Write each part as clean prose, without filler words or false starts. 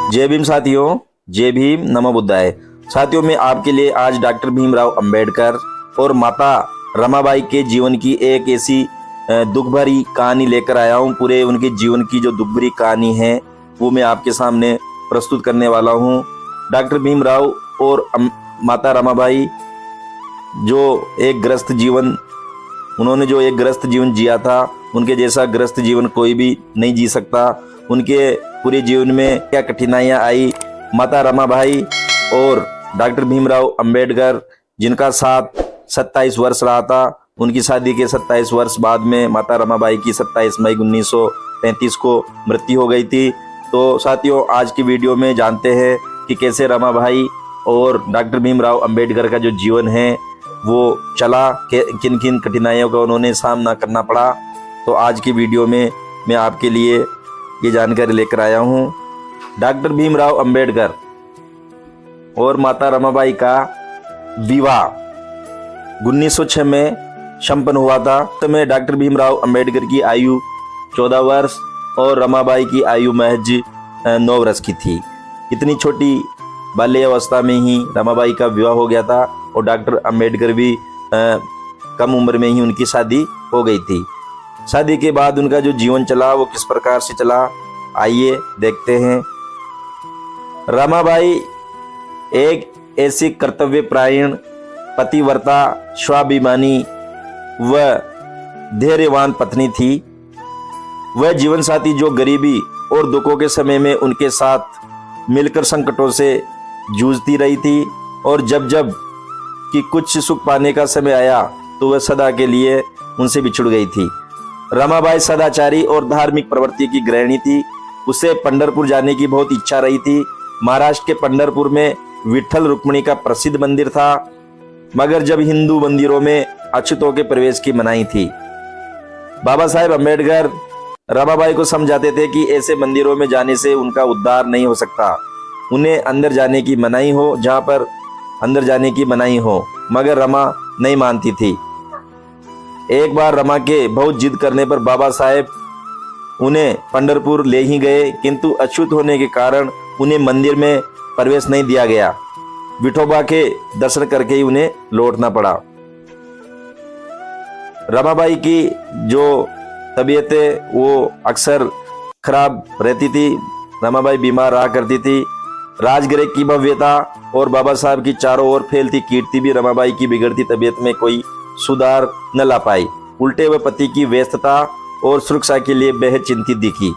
जय भीम साथियों, जय भीम, नमो बुद्धाय। साथियों, मैं आपके लिए आज डॉक्टर भीमराव अंबेडकर और माता रमाबाई के जीवन की एक ऐसी दुख भरी कहानी लेकर आया हूँ। पूरे उनके जीवन की जो दुख भरी कहानी है वो मैं आपके सामने प्रस्तुत करने वाला हूँ। डॉक्टर भीमराव और माता रमाबाई उन्होंने जो एक ग्रस्त जीवन जिया था, उनके जैसा ग्रस्त जीवन कोई भी नहीं जी सकता। उनके पूरे जीवन में क्या कठिनाइयां आई, माता रमाबाई और डॉक्टर भीमराव अंबेडकर जिनका साथ 27 वर्ष रहा था, उनकी शादी के 27 वर्ष बाद में माता रमाबाई की 27 मई 1935 को मृत्यु हो गई थी। तो साथियों, आज की वीडियो में जानते हैं कि कैसे रमाबाई और डॉक्टर भीमराव अंबेडकर का जो जीवन है वो चला, किन किन कठिनाइयों का उन्होंने सामना करना पड़ा। तो आज की वीडियो में मैं आपके लिए ये जानकारी लेकर आया हूँ। डॉक्टर भीमराव अंबेडकर और माता रमाबाई का विवाह 1906 में संपन्न हुआ था। समय डॉक्टर भीमराव अंबेडकर की आयु 14 वर्ष और रमाबाई की आयु महज 9 वर्ष की थी। इतनी छोटी बाल्यावस्था में ही रमाबाई का विवाह हो गया था और डॉक्टर अंबेडकर भी कम उम्र में ही उनकी शादी हो गई थी। शादी के बाद उनका जो जीवन चला वो किस प्रकार से चला, आइए देखते हैं। रमाबाई एक ऐसी कर्तव्यपरायण, पतिव्रता, स्वाभिमानी व धैर्यवान पत्नी थी। वह जीवन साथी जो गरीबी और दुखों के समय में उनके साथ मिलकर संकटों से जूझती रही थी और जब जब कि कुछ सुख पाने का समय आया तो वह सदा के लिए उनसे बिछुड़ गई थी। रमाबाई सदाचारी और धार्मिक प्रवृत्ति की गृहिणी थी। उसे पंढरपुर जाने की बहुत इच्छा रही थी। महाराष्ट्र के पंढरपुर में विठल रुक्मिणी का प्रसिद्ध मंदिर था, मगर जब हिंदू मंदिरों में अछूतों के प्रवेश की मनाही थी। बाबा साहेब अंबेडकर रमाबाई को समझाते थे कि ऐसे मंदिरों में जाने से उनका उद्धार नहीं हो सकता, उन्हें अंदर जाने की मनाही हो जहाँ पर अंदर जाने की मनाही हो, मगर रमा नहीं मानती थी। एक बार रमा के बहुत जिद करने पर बाबा साहेब उन्हें पंढरपुर ले ही गए, किंतु अछूत होने के कारण उन्हें मंदिर में प्रवेश नहीं दिया गया। विठोबा के दर्शन करके ही उन्हें लौटना पड़ा। रमाबाई की जो तबीयत है वो अक्सर खराब रहती थी। रमाबाई बीमार रहा करती थी। राजगृह की भव्यता और बाबा साहब की चारों ओर फैलती कीर्ति भी रमाबाई की बिगड़ती तबीयत में कोई सुधार न ला पाई। उल्टे वह पति की व्यस्तता और सुरक्षा के लिए बेहद चिंतित दिखी।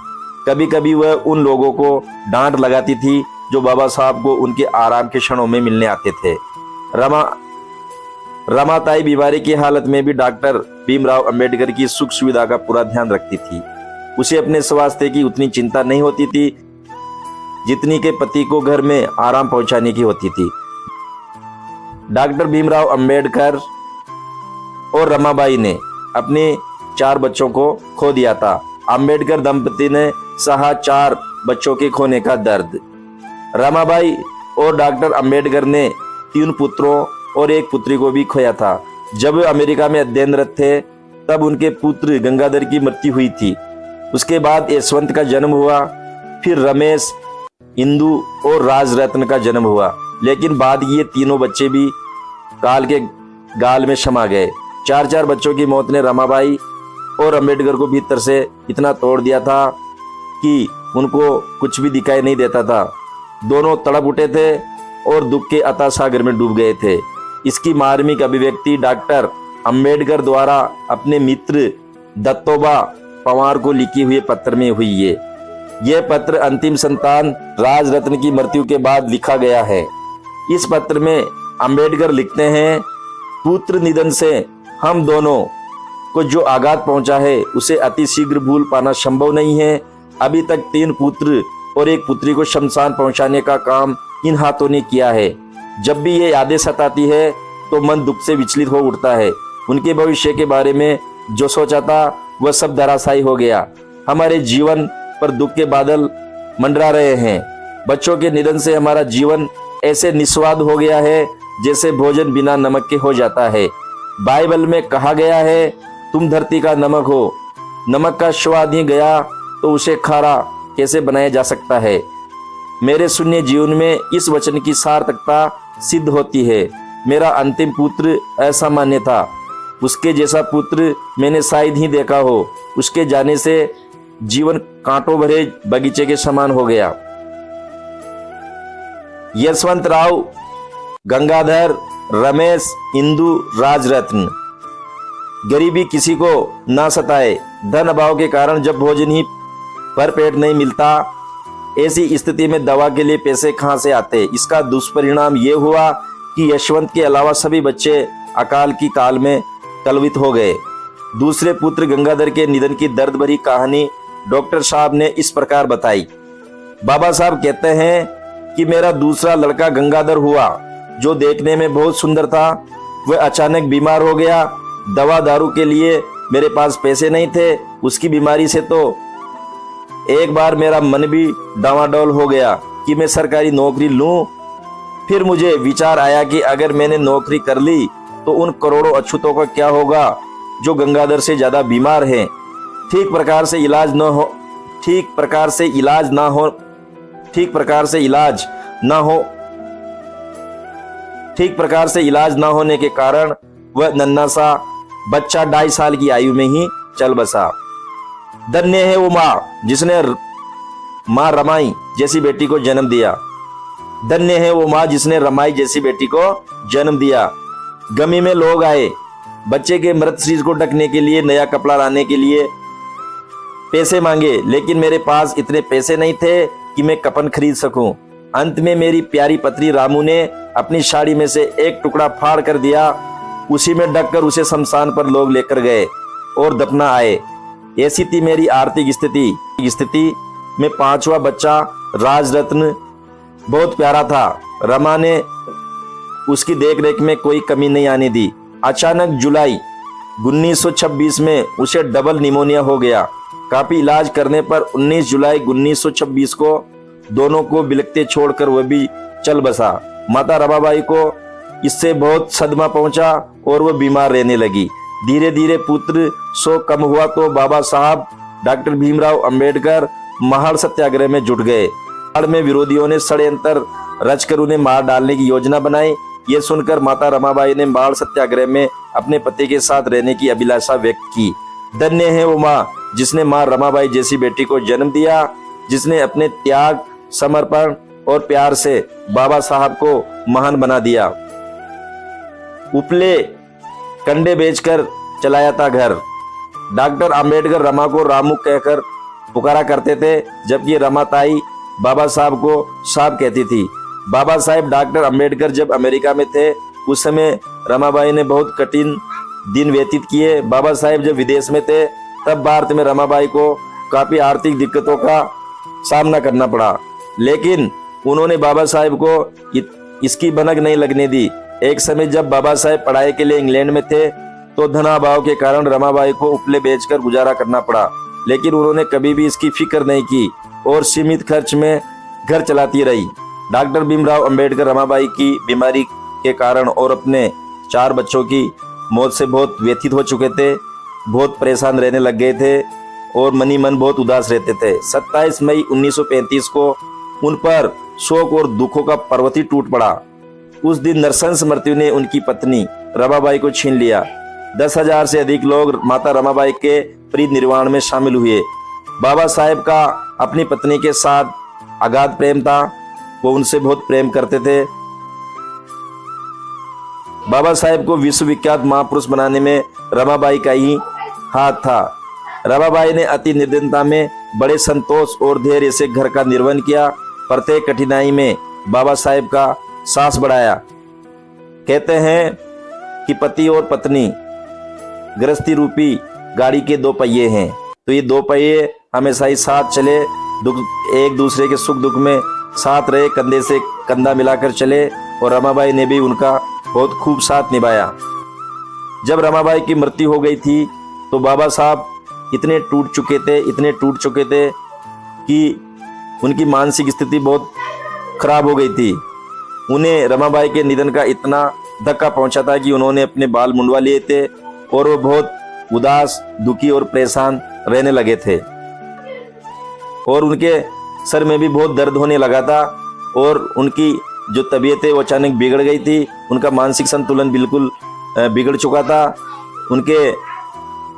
कभी कभी वह उन लोगों को डांट लगाती थी जो बाबा साहब को उनके आराम के क्षणों में मिलने आते थे। रमाताई बीमारी की हालत में भी डॉक्टर भीमराव अंबेडकर की सुख सुविधा का पूरा ध्यान रखती थी। उसे अपने स्वास्थ्य की उतनी चिंता नहीं होती थी जितनी के पति को घर में आराम पहुंचाने की होती थी। डॉक्टर भीमराव अंबेडकर और रमाबाई ने अपने 4 बच्चों को खो दिया था। अंबेडकर दंपति ने सहा 4 बच्चों के खोने का दर्द। रमाबाई और डॉक्टर अंबेडकर ने 3 पुत्रों और 1 पुत्री को भी खोया था। जब वे अमेरिका में अध्ययनरत थे तब उनके पुत्र गंगाधर की मृत्यु हुई थी। उसके बाद यशवंत का जन्म हुआ, फिर रमेश, इंदु और राजरत्न का जन्म हुआ। लेकिन बाद ये तीनों बच्चे भी काल के गाल में समा गए। 4 बच्चों की मौत ने रमाबाई और अंबेडकर को भीतर से इतना तोड़ दिया था कि उनको कुछ भी दिखाई नहीं देता था। दोनों तड़प उठे थे और दुख के अथाह सागर में डूब गए थे। इसकी मार्मिक अभिव्यक्ति डॉक्टर अंबेडकर द्वारा अपने मित्र दत्तोबा पवार को लिखे हुए पत्र में हुई है। यह पत्र अंतिम संतान राजरत्न की मृत्यु के बाद लिखा गया है। इस पत्र में अंबेडकर लिखते हैं, पुत्र निधन से हम दोनों को जो आघात पहुंचा है उसे अति शीघ्र भूल पाना संभव नहीं है। अभी तक 3 पुत्र और 1 पुत्री को शमशान पहुंचाने का काम इन हाथों ने किया है। जब भी ये यादें सताती है तो मन दुख से विचलित हो उठता है। उनके भविष्य के बारे में जो सोचा था वह सब धराशायी हो गया। हमारे जीवन पर दुख के बादल मंडरा रहे हैं। बच्चों के निधन से हमारा जीवन ऐसे निस्वाद हो गया है जैसे भोजन बिना नमक के हो जाता है। बाइबल में कहा गया है, तुम धरती का नमक हो, नमक का स्वाद ही गया तो उसे खारा कैसे बनाया जा सकता है। मेरे शून्य जीवन में इस वचन की सार्थकता सिद्ध होती है। मेरा अंतिम पुत्र असामान्य था। उसके जैसा पुत्र मैंने शायद ही देखा हो। उसके जाने से जीवन कांटों भरे बगीचे के समान हो गया। यशवंतराव, गंगाधर, रमेश, इंदु, राजरत्न। गरीबी किसी को ना सताए। धन अभाव के कारण जब भोजन ही भर पेट नहीं मिलता, ऐसी स्थिति में दवा के लिए पैसे कहां से आते। इसका दुष्परिणाम ये हुआ कि यशवंत के अलावा सभी बच्चे अकाल की काल में कलवित हो गए। दूसरे पुत्र गंगाधर के निधन की दर्द भरी कहानी डॉक्टर साहब ने इस प्रकार बताई। बाबा साहब कहते हैं कि मेरा दूसरा लड़का गंगाधर हुआ, जो देखने में बहुत सुंदर था। वह अचानक बीमार हो गया। दवा दारू के लिए मेरे पास पैसे नहीं थे। उसकी बीमारी से तो एक बार मेरा मन भी डावाडोल हो गया कि मैं सरकारी नौकरी लूं। फिर मुझे विचार आया कि अगर मैंने नौकरी कर ली तो उन करोड़ों अछूतों का क्या होगा जो गंगाधर से ज्यादा बीमार हैं। ठीक प्रकार से इलाज ना होने के कारण वह नन्हा सा बच्चा 2.5 साल की आयु में ही चल बसा। धन्य है वो माँ जिसने माँ रमाई जैसी बेटी को जन्म दिया। धन्य है वो माँ जिसने रमाई जैसी बेटी को जन्म दिया। गमी में लोग आए। बच्चे के मृत शरीर को ढकने के लिए, नया कपड़ा लाने के लिए पैसे मांगे, लेकिन मेरे पास इतने पैसे नहीं थे कि मैं कफन खरीद सकूं। अंत में मेरी प्यारी पत्री रामू ने अपनी साड़ी में से एक टुकड़ा फाड़ कर दिया। उसी में ढककर उसे शमशान पर लोग लेकर गए और दफना आए। ऐसी थी मेरी आर्थिक स्थिति में 5वां बच्चा राजरत्न बहुत प्यारा था। रमा ने उसकी देखरेख में कोई कमी नहीं आने दी। अचानक जुलाई 1926 में उसे डबल निमोनिया हो गया। काफी इलाज करने पर 19 जुलाई 1926 को दोनों को बिलखते छोड़कर वह भी चल बसा। माता रमाबाई को इससे बहुत सदमा पहुंचा और वह बीमार रहने लगी। धीरे धीरे पुत्र शोक कम हुआ तो बाबा साहब डॉक्टर भीमराव अंबेडकर महाड़ सत्याग्रह में जुट गए। महाड़ में विरोधियों ने षड्यंत्र रचकर उन्हें मार डालने की योजना बनाई। ये सुनकर माता रमाबाई ने महाड़ सत्याग्रह में अपने पति के साथ रहने की अभिलाषा व्यक्त की। धन्य है वो माँ जिसने माँ रमाबाई जैसी बेटी को जन्म दिया, जिसने अपने त्याग, समर्पण और प्यार से बाबा साहब को महान बना दिया। उपले कंडे बेचकर चलाया था घर। डॉक्टर अंबेडकर रमा को रामू कहकर पुकारा करते थे, जबकि रमा ताई बाबा साहब को साहब कहती थी। बाबा साहब डॉक्टर अंबेडकर जब अमेरिका में थे उस समय रमाबाई ने बहुत कठिन दिन व्यतीत किए। बाबा साहब जब विदेश में थे तब भारत में रमाबाई को काफी आर्थिक दिक्कतों का सामना करना पड़ा, लेकिन उन्होंने बाबा साहब को इसकी भनक नहीं लगने दी। एक समय जब बाबा साहब पढ़ाई के लिए इंग्लैंड में थे तो धनाभाव के कारण रमाबाई को उपले बेचकर गुजारा करना पड़ा, लेकिन उन्होंने कभी भी इसकी फिक्र नहीं की और सीमित खर्च में घर चलाती रही। डॉक्टर भीमराव अंबेडकर रमाबाई की बीमारी के कारण और अपने 4 बच्चों की मौत से बहुत व्यथित हो चुके थे, बहुत परेशान रहने लग गए थे और मनी मन बहुत उदास रहते थे। 27 मई 1935 को उन पर शोक और दुखों का पर्वत ही टूट पड़ा। उस दिन नरसंस मृत्यु ने उनकी पत्नी रमाबाई को छीन लिया। 10,000 से अधिक लोग माता रमाबाई के परिनिर्वाण में शामिल हुए। बाबा साहेब का अपनी पत्नी के साथ अगाध प्रेम था, वो उनसे बहुत प्रेम करते थे। बाबा साहेब को विश्वविख्यात महापुरुष बनाने में रमाबाई का ही हाथ था। रमाबाई ने अति निर्धनता में बड़े संतोष और धैर्य से घर का निर्वहन किया। प्रत्येक कठिनाई में बाबा साहेब का साहस बढ़ाया। कहते हैं कि पति और पत्नी गृहस्थी रूपी गाड़ी के 2 पहिए हैं, तो ये 2 पहिए हमेशा ही साथ चले, एक दूसरे के सुख दुख में साथ रहे, कंधे से कंधा मिलाकर चले, और रमाबाई ने भी उनका बहुत खूब साथ निभाया। जब रमाबाई की मृत्यु हो गई थी तो बाबा साहब इतने टूट चुके थे कि उनकी मानसिक स्थिति बहुत खराब हो गई थी। उन्हें रमाबाई के निधन का इतना धक्का पहुंचा था कि उन्होंने अपने बाल मुंडवा लिए थे और वो बहुत उदास, दुखी और परेशान रहने लगे थे। और उनके सर में भी बहुत दर्द होने लगा था और उनकी जो तबीयत है वो अचानक बिगड़ गई थी। उनका मानसिक संतुलन बिल्कुल बिगड़ चुका था। उनके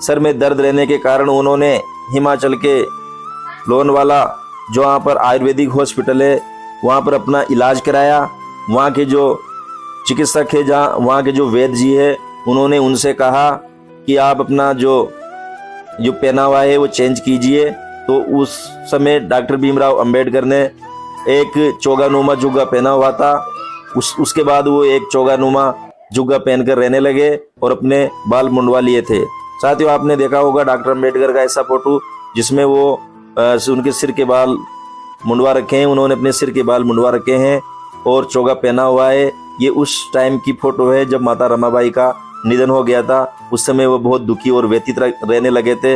सर में दर्द रहने के कारण उन्होंने हिमाचल के लोनावाला जो वहाँ पर आयुर्वेदिक हॉस्पिटल है वहाँ पर अपना इलाज कराया। वहाँ के जो चिकित्सक है, जहाँ वहाँ के जो वैद्य जी है, उन्होंने उनसे कहा कि आप अपना जो पहनावा है वो चेंज कीजिए। तो उस समय डॉक्टर भीमराव अंबेडकर ने एक चोगानुमा जुग्गा पहना हुआ था। उसके बाद वो एक चोगानुमा जुग्गा पहनकर रहने लगे और अपने बाल मुंडवा लिए थे। साथियों, आपने देखा होगा डॉक्टर अंबेडकर का ऐसा फोटो जिसमें वो उनके सिर के बाल मुंडवा रखे हैं, उन्होंने अपने सिर के बाल मुंडवा रखे हैं और चोगा पहना हुआ है। ये उस टाइम की फोटो है जब माता रमाबाई का निधन हो गया था। उस समय वो बहुत दुखी और व्यथित रहने लगे थे,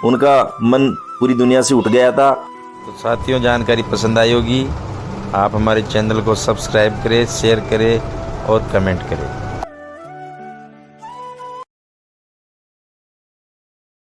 उनका मन पूरी दुनिया से उठ गया था। तो साथियों, जानकारी पसंद आई होगी, आप हमारे चैनल को सब्सक्राइब करें, शेयर करें और कमेंट करें।